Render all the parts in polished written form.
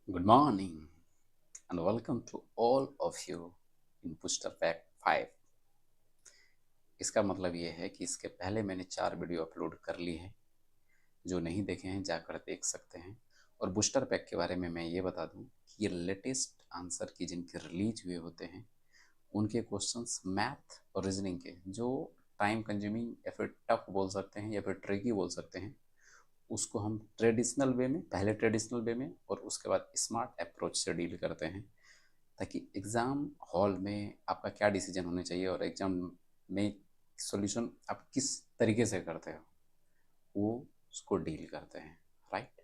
Good morning and welcome to all of you in Booster Pack 5। इसका मतलब ये है कि इसके पहले मैंने 4 वीडियो अपलोड कर ली है। जो नहीं देखे हैं जाकर देख सकते हैं। और बूस्टर पैक के बारे में मैं ये बता दूं कि ये लेटेस्ट आंसर की जिनके रिलीज हुए होते हैं उनके क्वेश्चंस मैथ और रीजनिंग के जो टाइम कंज्यूमिंग या फिर टफ बोल सकते हैं या फिर ट्रिकी बोल सकते हैं, उसको हम ट्रेडिशनल वे में, पहले ट्रेडिशनल वे में और उसके बाद स्मार्ट अप्रोच से डील करते हैं, ताकि एग्ज़ाम हॉल में आपका क्या डिसीजन होने चाहिए और एग्ज़ाम में सॉल्यूशन आप किस तरीके से करते हो वो उसको डील करते हैं। राइट।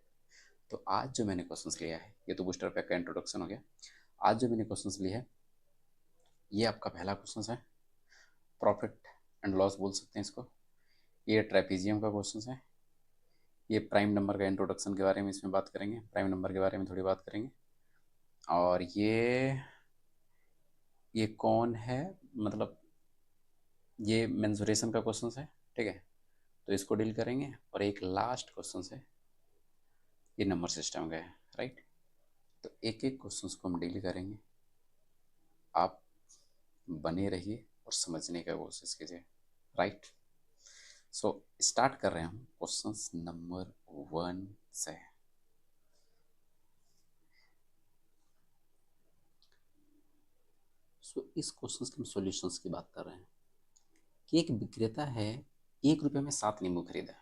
तो आज जो मैंने क्वेश्चंस लिया है, ये तो बूस्टर पैक का इंट्रोडक्शन हो गया। आज जो मैंने क्वेश्चंस लिया है ये आपका पहला क्वेश्चन है, प्रॉफिट एंड लॉस बोल सकते हैं इसको। ये ट्रेपीजियम का क्वेश्चन है। ये प्राइम नंबर का इंट्रोडक्शन के बारे में इसमें बात करेंगे, प्राइम नंबर के बारे में थोड़ी बात करेंगे। और ये कौन है, मतलब ये मेंसुरेशन का क्वेश्चन है। ठीक है, तो इसको डील करेंगे। और एक लास्ट क्वेश्चन है, ये नंबर सिस्टम का है। राइट। तो एक एक क्वेश्चन को हम डील करेंगे। आप बने रहिए और समझने का कोशिश कीजिए। राइट। सो स्टार्ट कर रहे हैं हम क्वेश्चन नंबर 1 से। इस क्वेश्चन के हम सॉल्यूशंस की बात कर रहे हैं कि एक विक्रेता है, 1 रुपये में 7 नींबू खरीदा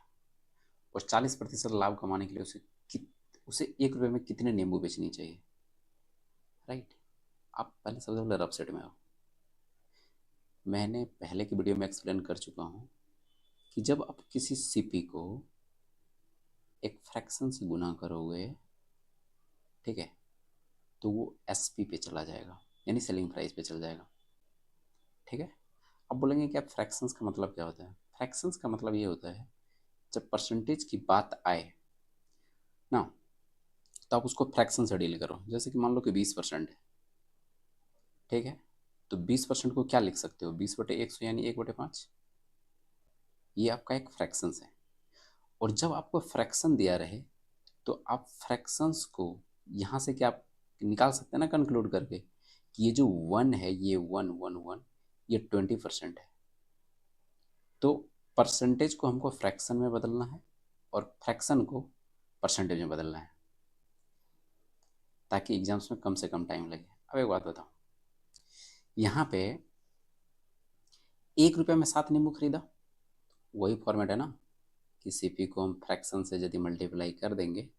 और 40% लाभ कमाने के लिए उसे 1 रुपये में कितने नींबू बेचनी चाहिए। राइट। आप पहले सबसे पहले रफ सेट में आओ। मैंने पहले की वीडियो में एक्सप्लेन कर चुका हूँ कि जब आप किसी सीपी को एक फ्रैक्शन से गुना करोगे, ठीक है, तो वो एसपी पे चला जाएगा, यानी सेलिंग प्राइस पे चल जाएगा। ठीक है। अब बोलेंगे कि आप फ्रैक्शंस का मतलब क्या होता है। फ्रैक्शंस का मतलब ये होता है जब परसेंटेज की बात आए ना, तो आप उसको फ्रैक्शन से डील करो। जैसे कि मान लो कि 20% है। ठीक है, तो 20% को क्या लिख सकते हो, 20/100 यानी 1/5। ये आपका एक फ्रैक्शंस है। और जब आपको फ्रैक्शन दिया रहे तो आप फ्रैक्शंस को यहाँ से क्या आप निकाल सकते हैं ना, कंक्लूड करके कि ये जो 1 है, ये 1 1 1, ये 20% है। तो परसेंटेज को हमको फ्रैक्शन में बदलना है और फ्रैक्शन को परसेंटेज में बदलना है, ताकि एग्जाम्स में कम से कम टाइम लगे। अब एक बात बताओ, यहाँ पे 1 रुपये में 7 नींबू खरीदा, वही फॉर्मेट है ना कि सीपी को हम फ्रैक्शन से यदि मल्टीप्लाई कर देंगे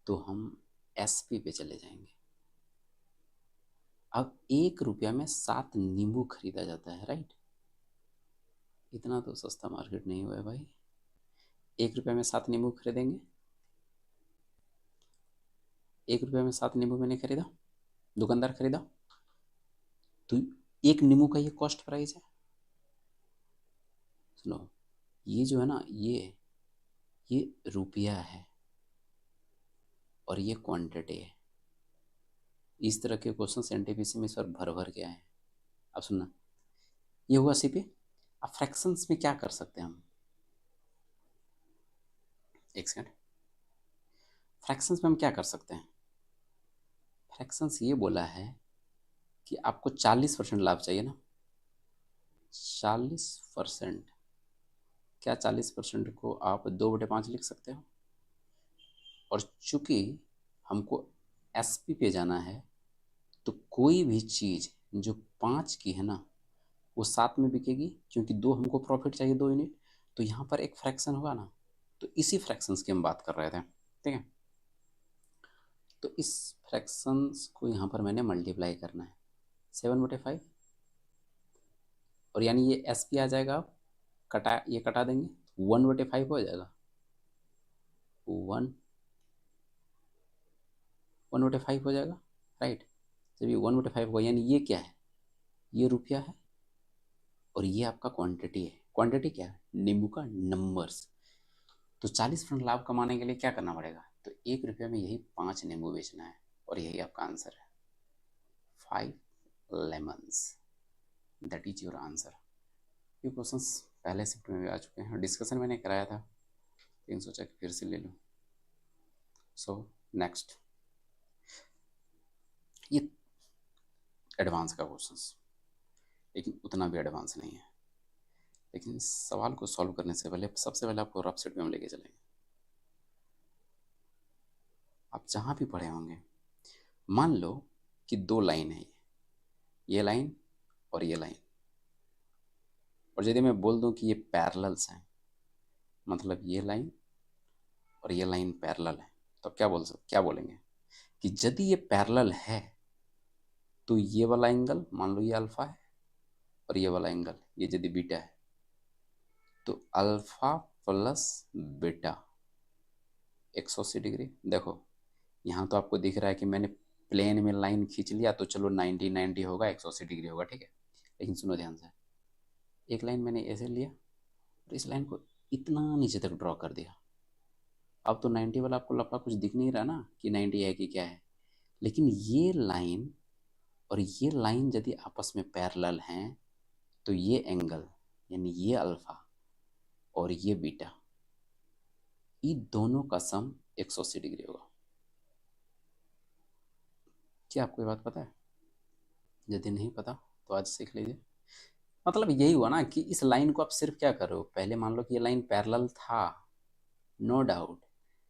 तो हम एसपी पे चले जाएंगे। अब 1 रुपया में 7 नींबू खरीदा जाता है। राइट। इतना तो सस्ता मार्केट नहीं हुआ है भाई। 1 रुपये में 7 नींबू खरीदेंगे, 1 रुपये में 7 नींबू मैंने खरीदा, दुकानदार खरीदा, तो एक नींबू का ये कॉस्ट प्राइस है। सुनो, ये जो है ना, ये रुपया है और ये क्वांटिटी है। इस तरह के क्वेश्चन एनटीपीसी में इस बार भर भर के आए हैं। अब सुनना, ये हुआ सीपी। अब फ्रैक्शंस में क्या कर सकते हैं हम, एक सेकंड। फ्रैक्शंस में हम क्या कर सकते हैं, फ्रैक्शंस ये बोला है कि आपको 40% लाभ चाहिए ना। 40%, क्या 40% को आप 2/5 लिख सकते हो। और चूंकि हमको एसपी पे जाना है, तो कोई भी चीज़ जो 5 की है ना वो 7 में बिकेगी, क्योंकि 2 हमको प्रॉफिट चाहिए, 2 यूनिट। तो यहाँ पर एक फ्रैक्शन होगा ना, तो इसी फ्रैक्शंस की हम बात कर रहे थे। ठीक है, तो इस फ्रैक्शंस को यहाँ पर मैंने मल्टीप्लाई करना है 7/5, और यानी ये एस पी आ जाएगा। कटा, ये कटा देंगे, 1/5 हो जाएगा। 1/5 हो जाएगा। राइट। जब ये 1/5 होगा, यानी ये क्या है, ये रुपया है और ये आपका क्वांटिटी है। क्वांटिटी क्या है, नींबू का नंबर्स। तो 40% लाभ कमाने के लिए क्या करना पड़ेगा, तो 1 रुपये में यही 5 नींबू बेचना है, और यही आपका आंसर है, 5 lemons. That is your answer. ये क्वेश्चंस पहले शिफ्ट में भी आ चुके हैं, डिस्कशन मैंने कराया था, लेकिन सोचा कि फिर से ले लूँ। सो नेक्स्ट, ये एडवांस का क्वेश्चन, लेकिन उतना भी एडवांस नहीं है। लेकिन इस सवाल को सॉल्व करने से पहले सबसे पहले आपको रफ सेट में हम लेके चलेंगे। आप जहाँ भी पढ़े होंगे, मान लो कि दो लाइन है, ये लाइन और ये लाइन, और यदि मैं बोल दूं कि ये पैरेलल्स हैं, मतलब ये लाइन और ये लाइन पैरेलल है, तो क्या बोलेंगे कि यदि ये पैरेलल है तो ये वाला एंगल मान लो ये अल्फा है, और ये वाला एंगल ये यदि बीटा है, तो अल्फा प्लस बीटा 180 डिग्री। देखो यहाँ तो आपको दिख रहा है कि मैंने प्लेन में लाइन खींच लिया, तो चलो 90 90 होगा, 180 डिग्री होगा, ठीक है। लेकिन सुनो ध्यान से, एक लाइन मैंने ऐसे लिया और इस लाइन को इतना नीचे तक ड्रॉ कर दिया। अब तो 90 वाला आपको लफड़ा कुछ दिख नहीं रहा ना कि 90 है कि क्या है, लेकिन ये लाइन और ये लाइन यदि आपस में पैरेलल हैं तो ये एंगल यानी ये अल्फा और ये बीटा, इन दोनों का सम 180 डिग्री होगा। क्या आपको ये बात पता है? यदि नहीं पता तो आज सीख लीजिए। मतलब यही हुआ ना कि इस लाइन को आप सिर्फ क्या कर रहे हो, पहले मान लो कि ये लाइन पैरेलल था, नो डाउट,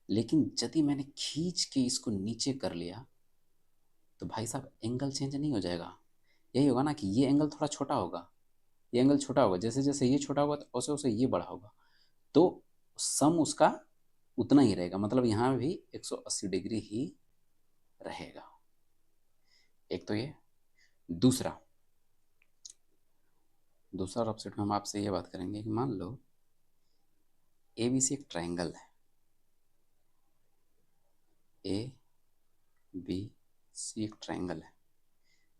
लेकिन यदि मैंने खींच के इसको नीचे कर लिया तो भाई साहब एंगल चेंज नहीं हो जाएगा। यही होगा ना कि ये एंगल थोड़ा छोटा होगा, ये एंगल छोटा होगा, जैसे जैसे ये छोटा होगा तो वैसे वैसे ये बड़ा होगा, तो सम उसका उतना ही रहेगा, मतलब यहाँ भी 180 डिग्री ही रहेगा। एक तो ये, दूसरा रफ सेट में हम आपसे ये बात करेंगे कि मान लो ए बी सी एक ट्रायंगल है, ए बी सी एक ट्रायंगल है।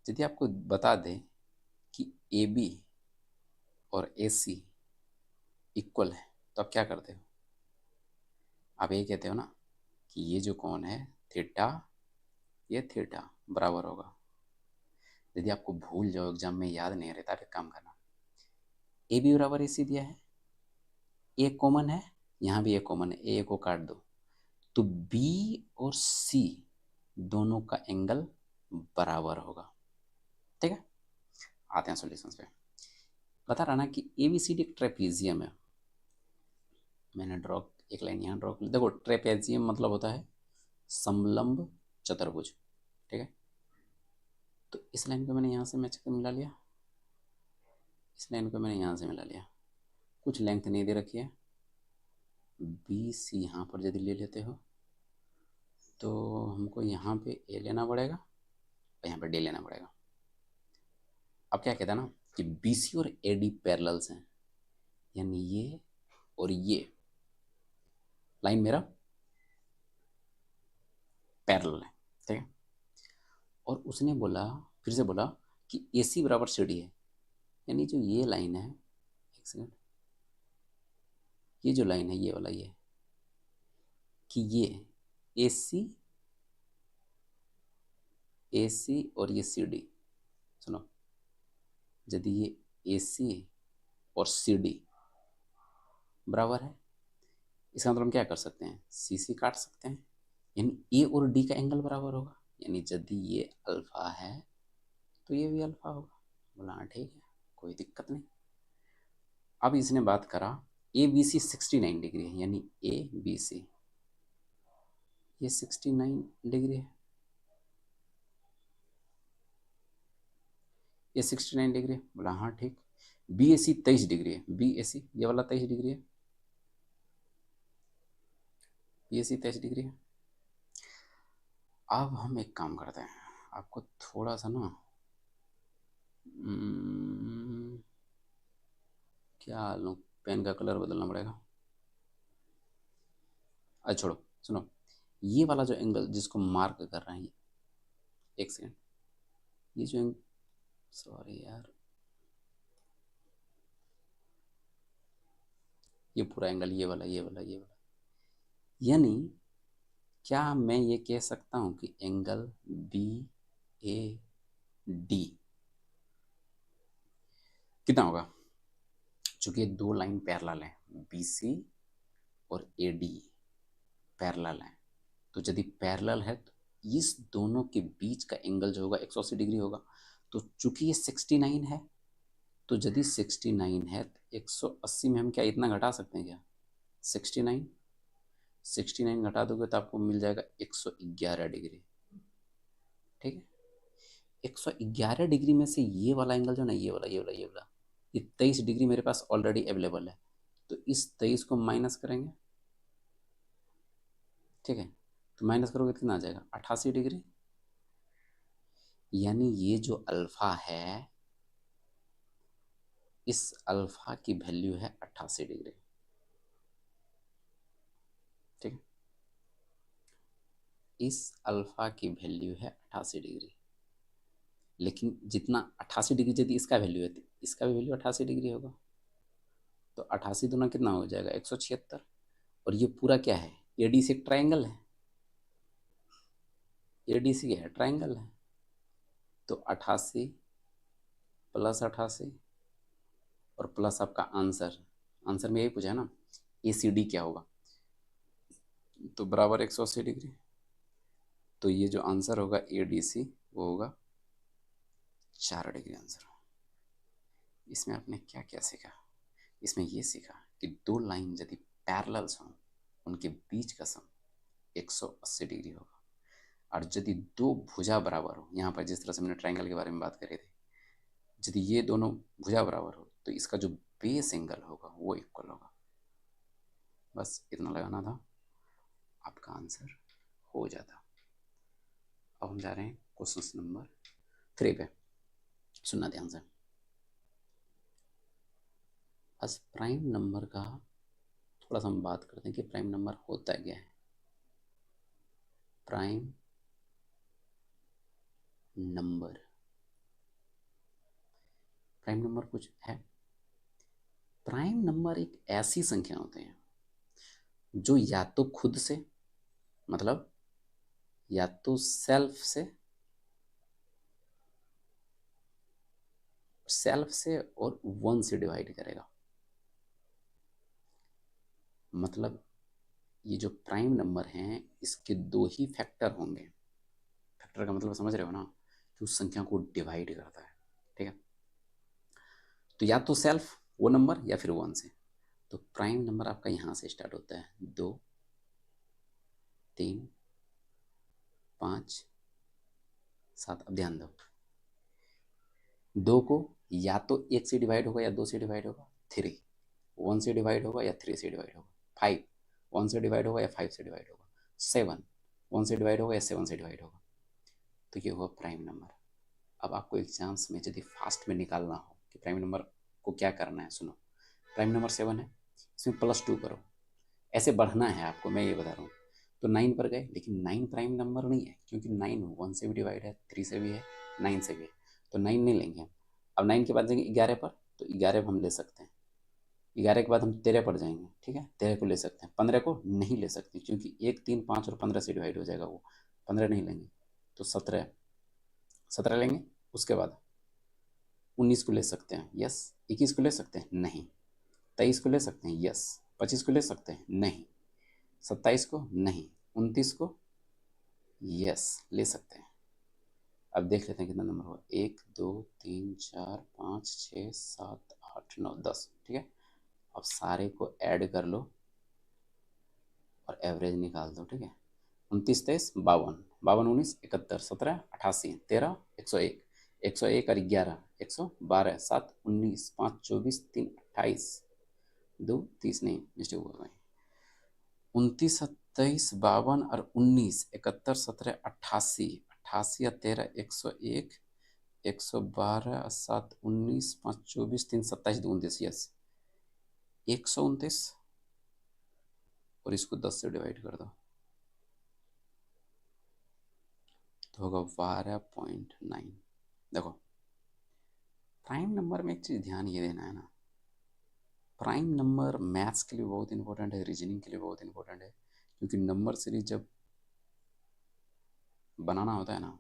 यदि आपको बता दें कि ए बी और ए सी इक्वल है, तो आप क्या करते हो? आप ये कहते हो ना कि ये जो कोण है थीटा, ये थीटा बराबर होगा। यदि आपको भूल जाओ, एग्जाम में याद नहीं रहता, फिर काम करना, ए बी बराबर ए सी दिया है, ए कॉमन है, यहाँ भी ए कॉमन है, ए को काट दो, तो बी और सी दोनों का एंगल बराबर होगा, ठीक है। आते हैं सॉल्यूशंस पे। बता रहा ना कि ए बी सी डी एक ट्रेपीजियम है। मैंने ड्रॉ एक लाइन यहाँ ड्रॉ कर, देखो ट्रेपेजियम मतलब होता है समलंब चतुर्भुज, ठीक है। तो इस लाइन को मैंने यहाँ से मैच कर मिला लिया, इस लाइन को मैंने यहाँ से मिला लिया, कुछ लेंथ नहीं दे रखी है, बी सी यहाँ पर यदि ले लेते हो तो हमको यहाँ पे ए लेना पड़ेगा और यहाँ पे डी लेना पड़ेगा। अब क्या कहता है ना कि बी सी और ए डी पैरेलल्स हैं, यानी ये और ये लाइन मेरा पैरेलल है, ठीक है। और उसने बोला, फिर से बोला कि ए सी बराबर सी डी है, यानी जो ये लाइन है, एक सेकंड, ये जो लाइन है ये वाला, ये कि ये ए सी और ये सी डी, सुनो, यदि ये ए सी और सी डी बराबर है, इसका मतलब हम क्या कर सकते हैं, सी सी काट सकते हैं, यानी ए और डी का एंगल बराबर होगा, यानी यदि ये अल्फा है तो ये भी अल्फा होगा। बोला हाँ ठीक है, कोई दिक्कत नहीं। अब इसने बात करा ए बी सी 69 डिग्री है, यानी ए बी सी ये 69 डिग्री है, ये 69 डिग्री है। बोला हाँ ठीक। बी ए सी 23 डिग्री है, बी ए सी ये वाला 23 डिग्री है, बी ए सी 23 डिग्री है। अब हम एक काम करते हैं, आपको थोड़ा सा ना क्या लूँ, पेन का कलर बदलना पड़ेगा। अच्छा छोड़ो, सुनो, ये वाला जो एंगल जिसको मार्क कर रहे हैं, एक सेकेंड, ये जो सॉरी यार, ये पूरा एंगल ये वाला ये वाला ये वाला, यानी क्या मैं ये कह सकता हूँ कि एंगल बी ए डी कितना होगा? चूंकि ये दो लाइन पैरेलल है, बी सी और ए डी पैरेलल है, तो यदि पैरेलल है तो इस दोनों के बीच का एंगल जो होगा 180 डिग्री होगा। तो चूंकि ये 69 है, तो यदि 69 है तो 180 में हम क्या इतना घटा सकते हैं क्या? 69 घटा दोगे तो आपको मिल जाएगा 111 डिग्री। ठीक है, 111 डिग्री में से ये वाला एंगल जो ना, ये 23 डिग्री मेरे पास ऑलरेडी अवेलेबल है। तो इस 23 को माइनस करेंगे। ठीक है, तो माइनस करोगे कितना आ जाएगा? 88 डिग्री। यानी ये जो अल्फा है, इस अल्फा की वैल्यू है 88 डिग्री। ठीक है, इस अल्फा की वैल्यू है 88 डिग्री। लेकिन जितना 88 डिग्री यदि इसका वैल्यू है तो इसका भी वैल्यू 88 डिग्री होगा। तो 88 दूना कितना हो जाएगा? 176। और ये पूरा क्या है? एडीसी एक ट्रायंगल है। एडीसी क्या है? ट्रायंगल है। तो 88 प्लस 88 और प्लस आपका आंसर, आंसर में यही पूछा है ना, ACD क्या होगा, तो बराबर 180 डिग्री। तो ये जो आंसर होगा ADC वो होगा 4 डिग्री आंसर। इसमें आपने क्या क्या सीखा? इसमें ये सीखा कि दो लाइन यदि पैरेलल्स हों उनके बीच का सम 180 डिग्री होगा। और यदि दो भुजा बराबर हो, यहाँ पर जिस तरह से हमने ट्रायंगल के बारे में बात करी थी, यदि ये दोनों भुजा बराबर हो तो इसका जो बेस एंगल होगा वो इक्वल होगा। बस इतना लगाना था, आपका आंसर हो जाता। अब हम जा रहे हैं क्वेश्चन नंबर 3 पे। सुनना ध्यान से। आज प्राइम नंबर का थोड़ा सा हम बात करते हैं कि प्राइम नंबर होता क्या है। प्राइम नंबर, प्राइम नंबर कुछ है। प्राइम नंबर एक ऐसी संख्या होते हैं जो या तो खुद से, मतलब या तो सेल्फ से और 1 से डिवाइड करेगा। मतलब ये जो प्राइम नंबर हैं इसके दो ही फैक्टर होंगे। फैक्टर का मतलब समझ रहे हो ना, कि उस संख्या को डिवाइड करता है। ठीक है, तो या तो सेल्फ वो नंबर या फिर 1 से। तो प्राइम नंबर आपका यहाँ से स्टार्ट होता है 2, 3, 5, 7। अब ध्यान दो, 2 को या तो 1 से डिवाइड होगा या 2 से डिवाइड होगा। 3 1 से डिवाइड होगा या 3 से डिवाइड होगा। 5 1 से डिवाइड होगा या 5 से डिवाइड होगा। 7 1 से डिवाइड होगा या 7 से डिवाइड होगा। तो ये हुआ प्राइम नंबर। अब आपको एग्जाम्स में यदि फास्ट में निकालना हो कि प्राइम नंबर को क्या करना है, सुनो। प्राइम नंबर 7 है, इसमें +2 करो। ऐसे बढ़ना है आपको, मैं ये बता रहा हूँ। तो 9 पर गए, लेकिन 9 प्राइम नंबर नहीं है, क्योंकि 9 1 से भी डिवाइड है, 3 से भी है, 9 से भी है। तो 9 नहीं लेंगे हम। अब 9 के बाद जाएंगे 11 पर, तो 11 पर हम ले सकते हैं। 11 के बाद हम 13 पर जाएंगे। ठीक है, 13 को ले सकते हैं। 15 को नहीं ले सकते क्योंकि 1 3 5 और 15 से डिवाइड हो जाएगा वो। 15 नहीं लेंगे। तो 17 लेंगे। उसके बाद 19 को ले सकते हैं, यस। 21 को ले सकते हैं, नहीं। 23 को ले सकते हैं, यस। 25 को ले सकते हैं, नहीं। 27 को नहीं। 29 को यस ले सकते हैं। अब देख लेते हैं कितना नंबर हुआ। 1 2 3 4 5 6 7 8 9 10। ठीक है, अब सारे को ऐड कर लो और एवरेज निकाल दो। ठीक है, 29 23 52, 52 19 71 17 88 13 101, 101 और 11 112 7 19 5 24 3 28 2 30 नहीं, मिस्टेक हुआ भाई। 29 27 52 और 19 71 17 88 88 और 13 101 112 7 19 5 24 3 27 2 29, यस 129। और इसको 10 से डिवाइड कर दो तो होगा 12.9। देखो, प्राइम नंबर में एक चीज़ ध्यान ये देना है ना, प्राइम नंबर मैथ्स के लिए बहुत इंपॉर्टेंट है, रीजनिंग के लिए बहुत इंपॉर्टेंट है। क्योंकि नंबर सीरीज जब बनाना होता है ना,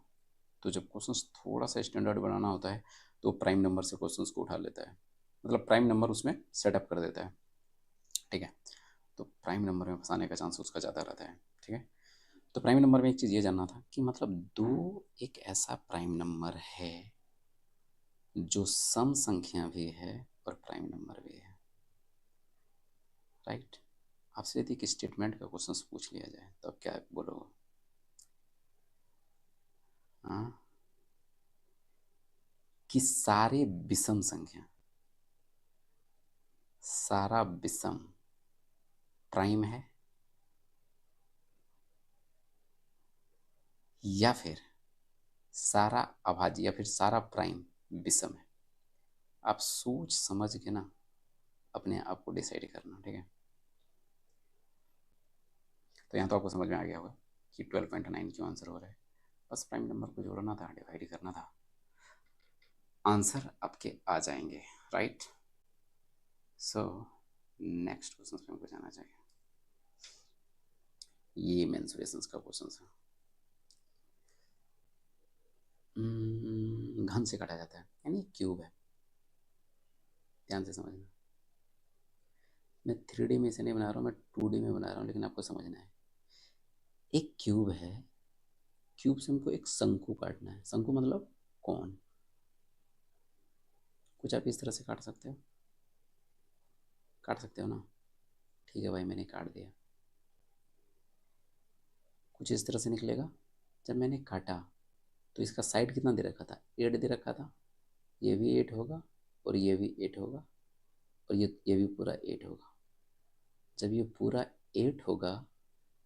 तो जब क्वेश्चंस थोड़ा सा स्टैंडर्ड बनाना होता है तो प्राइम नंबर से क्वेश्चंस को उठा लेता है, मतलब प्राइम नंबर उसमें सेटअप कर देता है। ठीक है, तो प्राइम नंबर में फंसाने का चांस उसका ज़्यादा रहता है। ठीक है, तो प्राइम नंबर में एक चीज़ ये जानना था कि मतलब दो एक ऐसा प्राइम नंबर है जो सम संख्या भी है और प्राइम नंबर भी है, राइट। आपसे यदि एक स्टेटमेंट का क्वेश्चन पूछ लिया जाए तो आप क्या बोलोगे? हाँ, कि सारे विषम संख्या, सारा विषम प्राइम है, या फिर सारा अभाज्य या फिर सारा प्राइम विषम है। आप सोच समझ के ना अपने आप को डिसाइड करना, ठीक है। तो यहाँ तो आपको समझ में आ गया होगा कि 12.9 क्यों आंसर हो रहा है। बस प्राइम नंबर को जोड़ना था, डिवाइड करना था, आंसर आपके आ जाएंगे, राइट। सो नेक्स्ट क्वेश्चन पे हमको जाना चाहिए। ये मेंसुरेशंस का क्वेश्चन है। घन से काटा जाता है, यानी क्यूब है। ध्यान से समझना, मैं 3D में इसे नहीं बना रहा हूँ, मैं 2D में बना रहा हूँ, लेकिन आपको समझना है। एक क्यूब है, क्यूब से हमको एक शंकु काटना है। शंकु मतलब कौन? कुछ आप इस तरह से काट सकते हो, काट सकते हो ना? ठीक है भाई, मैंने काट दिया। कुछ इस तरह से निकलेगा। जब मैंने काटा तो इसका साइड कितना दे रखा था? 8 दे रखा था। ये भी 8 होगा और ये भी 8 होगा और ये भी पूरा 8 होगा। जब ये पूरा 8 होगा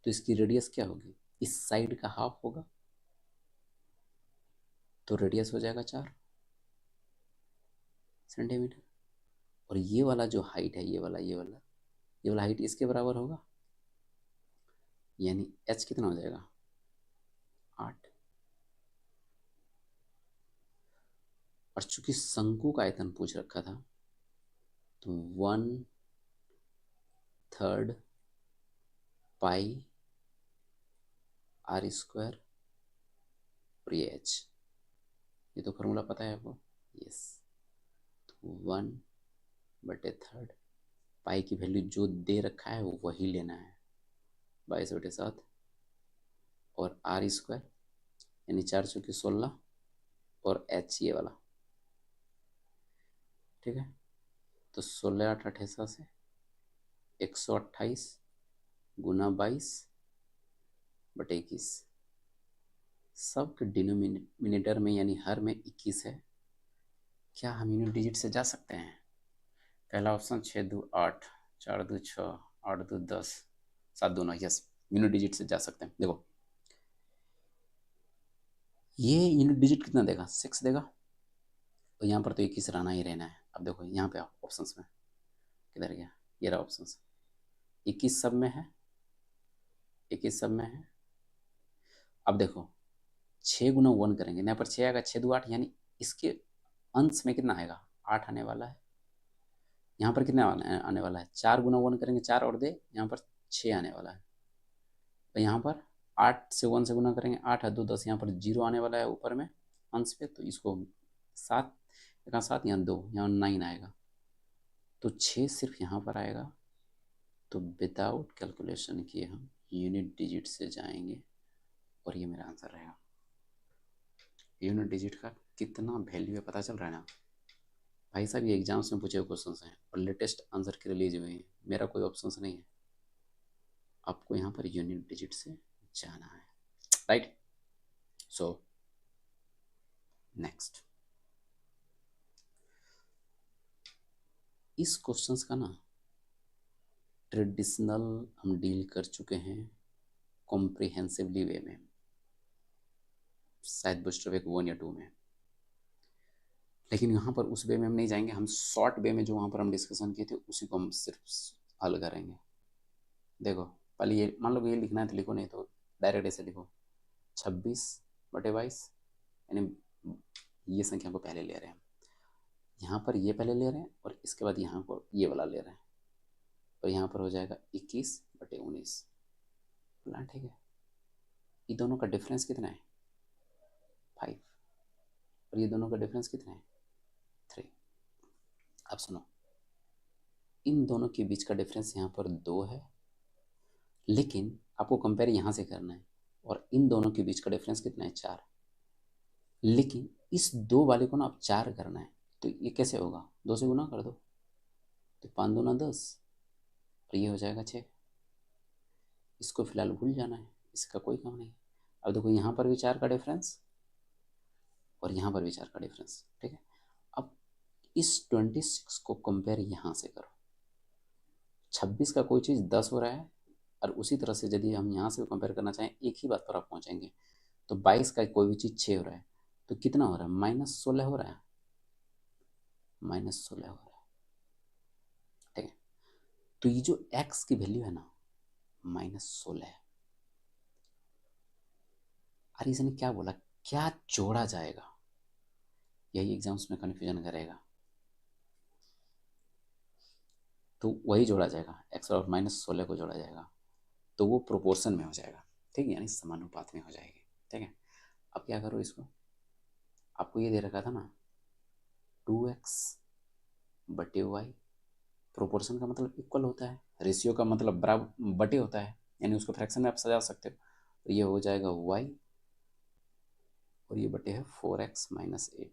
तो इसकी रेडियस क्या होगी? इस साइड का हाफ होगा, तो रेडियस हो जाएगा 4 सेंटीमीटर। और ये वाला जो हाइट है, ये वाला हाइट इसके बराबर होगा, यानी h कितना हो जाएगा? 8। और चूंकि शंकु का आयतन पूछ रखा था तो 1/3 पाई r² और ये h, ये तो फॉर्मूला पता है आपको। यस, तो 1/3 पाई की वैल्यू जो दे रखा है वो वही लेना है, 22/7, और r² यानी 4×16 और h ये वाला, ठीक है। तो 16×8 = 88 से 128 गुना 22/21, सब के डिनोमिनेटर में यानी हर में 21 है। क्या हम यूनिट डिजिट से जा सकते हैं? पहला ऑप्शन 6×2 = 8, 4×2 = 6, 8×2 = 10, 7×2 = 9। यस, यूनिट डिजिट से जा सकते हैं। देखो ये यूनिट डिजिट कितना देगा? 6 देगा, और यहाँ पर तो 21 रहना ही रहना है। अब देखो यहाँ पे ऑप्शन में किधर गया? ये रहा ऑप्शन, 21 सब में है, 21 सब में है। अब देखो 6×1 करेंगे, यहाँ पर 6 आएगा, 6×2 = 8, यानी इसके अंश में कितना आएगा? 8 आने वाला है। यहाँ पर कितना आने वाला है? 4×1 करेंगे, 4 और दे, यहाँ पर 6 आने वाला है। तो यहाँ पर 8 से 1 से गुना करेंगे, 8 है 2 10, यहाँ पर 0 आने वाला है ऊपर में अंश पे, तो इसको 7, यहाँ 7, यहाँ 2, यहाँ 9 आएगा, तो 6 सिर्फ यहाँ पर आएगा। तो विदाउट कैलकुलेशन किए हम यूनिट डिजिट से जाएंगे और ये मेरा आंसर रहेगा। यूनिट डिजिट का कितना वैल्यू है पता चल रहा है ना भाई साहब? ये एग्जाम्स में पूछे हुए क्वेश्चन हैं और लेटेस्ट आंसर के रिलीज हुए हैं, मेरा कोई ऑप्शन नहीं है। आपको यहाँ पर यूनिट डिजिट से जाना है, राइट। सो नेक्स्ट, इस क्वेश्चंस का ना ट्रेडिशनल हम डील कर चुके हैं कॉम्प्रिहेंसिवली वे में, शायद बूस्टरवेक 1 या 2 में, लेकिन यहाँ पर उस वे में हम नहीं जाएंगे। हम शॉर्ट वे में जो वहाँ पर हम डिस्कशन किए थे उसी को हम सिर्फ हल करेंगे। देखो पहले ये मान लो ये लिखना है तो लिखो, नहीं तो डायरेक्ट ऐसे लिखो 26/22, यानी ये संख्या को पहले ले रहे हैं, यहाँ पर ये पहले ले रहे हैं और इसके बाद यहाँ पर ये वाला ले रहे हैं, तो यहाँ पर हो जाएगा 21/19। बोला ठीक है। ये दोनों का डिफरेंस कितना है? 5, और ये दोनों का डिफरेंस कितना है? 3। अब सुनो, इन दोनों के बीच का डिफरेंस यहाँ पर 2 है, लेकिन आपको कंपेयर यहाँ से करना है। और इन दोनों के बीच का डिफरेंस कितना है, 4। लेकिन इस 2 वाले को ना अब 4 करना है, तो ये कैसे होगा, 2 से गुना कर दो, तो 5 दूना 10 और ये हो जाएगा 6। इसको फिलहाल भूल जाना है, इसका कोई काम नहीं। अब देखो यहाँ पर भी 4 का डिफरेंस और यहाँ पर भी 4 का डिफरेंस, ठीक है। अब इस 26 को कंपेयर यहाँ से करो, 26 का कोई चीज़ 10 हो रहा है, और उसी तरह से यदि हम यहाँ से कंपेयर करना चाहें, एक ही बात पर आप पहुँचेंगे। तो 22 का कोई भी चीज़ 6 हो रहा है, तो कितना हो रहा है, -16 हो रहा है, -16 हो रहा है, ठीक है। तो ये जो x की वैल्यू है ना, -16 है। अरे इसने क्या बोला, क्या जोड़ा जाएगा, यही एग्जाम्स में कन्फ्यूजन करेगा। तो वही जोड़ा जाएगा, x और -16 को जोड़ा जाएगा, तो वो प्रोपोर्शन में हो जाएगा, ठीक है, यानी समानुपात में हो जाएगी, ठीक है। अब क्या करो, इसको आपको ये दे रखा था ना 2x बटे वाई, प्रोपोर्शन का मतलब इक्वल होता है, रेशियो का मतलब बराबर बटे होता है, यानी उसको फ्रैक्शन में आप सजा सकते हो। तो ये हो जाएगा y और ये बटे है 4x - 8।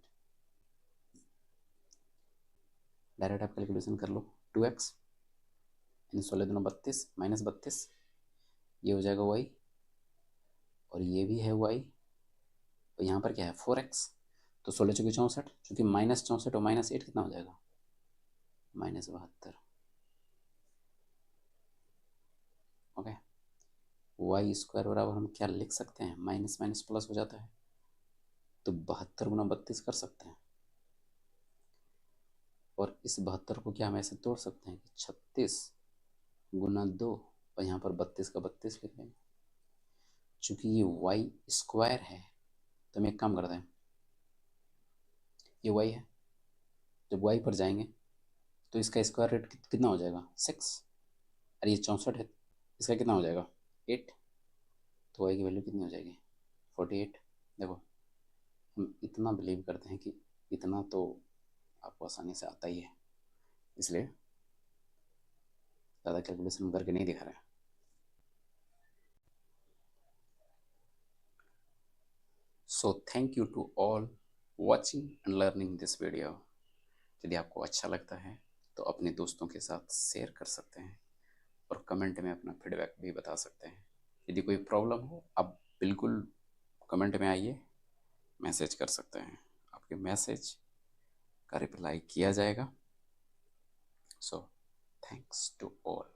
डायरेक्ट आप कैलकुलेशन कर लो, 2x यानी 16 दूना 32 -32, ये हो जाएगा y और ये भी है y, और यहाँ पर क्या है 4x, तो 16 चौके 64, चूँकि -64 और -8 कितना हो जाएगा, -72। ओके, वाई स्क्वायर बराबर हम क्या लिख सकते हैं, माइनस माइनस प्लस हो जाता है, तो 72 गुना 32 कर सकते हैं, और इस 72 को क्या हम ऐसे तोड़ सकते हैं कि 36 गुना 2, और यहाँ पर 32 का 32 लिख लेंगे। चूँकि ये वाई स्क्वायर है, तो हम एक काम करते हैं, ये वाई है, जब वाई पर जाएंगे तो इसका स्क्वायर रेट कितना हो जाएगा, 6, अरे ये 64 है, इसका कितना हो जाएगा 8, तो वाई की वैल्यू कितनी हो जाएगी 48। देखो हम इतना बिलीव करते हैं कि इतना तो आपको आसानी से आता ही है, इसलिए ज़्यादा कैलकुलेशन करके नहीं दिखा रहा है। So thank you to all watching and learning this video. यदि आपको अच्छा लगता है तो अपने दोस्तों के साथ शेयर कर सकते हैं, और कमेंट में अपना फीडबैक भी बता सकते हैं। यदि कोई प्रॉब्लम हो आप बिल्कुल कमेंट में आइए, मैसेज कर सकते हैं, आपके मैसेज का रिप्लाई किया जाएगा। So thanks to all.